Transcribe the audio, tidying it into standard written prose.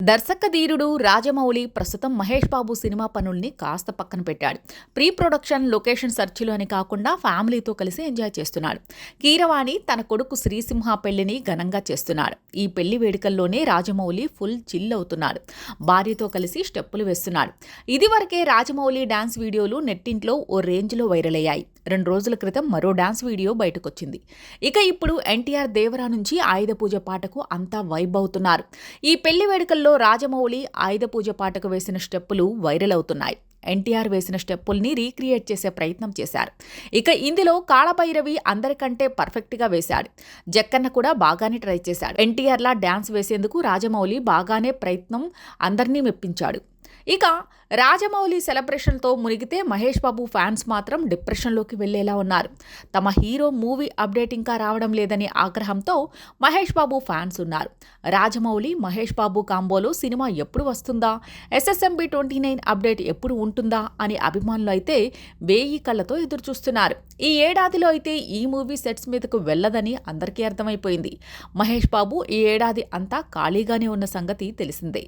దర్శకధీరుడు రాజమౌళి ప్రస్తుతం మహేష్ బాబు సినిమా పనుల్ని కాస్త పక్కన పెట్టాడు. ప్రీ ప్రొడక్షన్, లొకేషన్ సెర్చ్లు అని కాకుండా ఫ్యామిలీతో కలిసి ఎంజాయ్ చేస్తున్నాడు. కీరవాణి తన కొడుకు శ్రీసింహ పెళ్లిని ఘనంగా చేస్తున్నాడు. ఈ పెళ్లి వేడుకల్లోనే రాజమౌళి ఫుల్ చిల్ అవుతున్నాడు. భార్యతో కలిసి స్టెప్పులు వేస్తున్నాడు. ఇదివరకే రాజమౌళి డాన్స్ వీడియోలు నెట్టింట్లో ఓ రేంజ్లో వైరల్ అయ్యాయి. 2 రోజుల క్రితం మరో డాన్స్ వీడియో బయటకొచ్చింది. ఇక ఇప్పుడు ఎన్టీఆర్ దేవరా నుంచి ఆయుధ పూజ పాటకు అంతా వైబ్ అవుతున్నారు. ఈ పెళ్లి వేడుకల్లో రాజమౌళి ఆయుధ పూజ పాటకు వేసిన స్టెప్పులు వైరల్ అవుతున్నాయి. ఎన్టీఆర్ వేసిన స్టెప్పుల్ని రీక్రియేట్ చేసే ప్రయత్నం చేశారు. ఇక ఇందులో కాళభైరవి అందరికంటే పర్ఫెక్ట్గా వేశాడు. జక్కన్న కూడా బాగానే ట్రై చేశాడు. ఎన్టీఆర్లా డాన్స్ వేసేందుకు రాజమౌళి బాగానే ప్రయత్నం అందరినీ మెప్పించాడు. ఇక రాజమౌళి సెలబ్రేషన్తో మునిగితే మహేష్ బాబు ఫ్యాన్స్ మాత్రం డిప్రెషన్లోకి వెళ్లేలా ఉన్నారు. తమ హీరో మూవీ అప్డేట్ ఇంకా రావడం లేదని ఆగ్రహంతో మహేష్ బాబు ఫ్యాన్స్ ఉన్నారు. రాజమౌళి, మహేష్ బాబు కాంబోలో సినిమా ఎప్పుడు వస్తుందా, SSMB 29 అప్డేట్ ఎప్పుడు ఉంటుందా అని అభిమానులు అయితే 1000 కళ్ళతో ఎదురుచూస్తున్నారు. ఈ ఏడాదిలో అయితే ఈ మూవీ సెట్స్ మీదకు వెళ్లదని అందరికీ అర్థమైపోయింది. మహేష్ బాబు ఈ ఏడాది అంతా ఖాళీగానే ఉన్న సంగతి తెలిసిందే.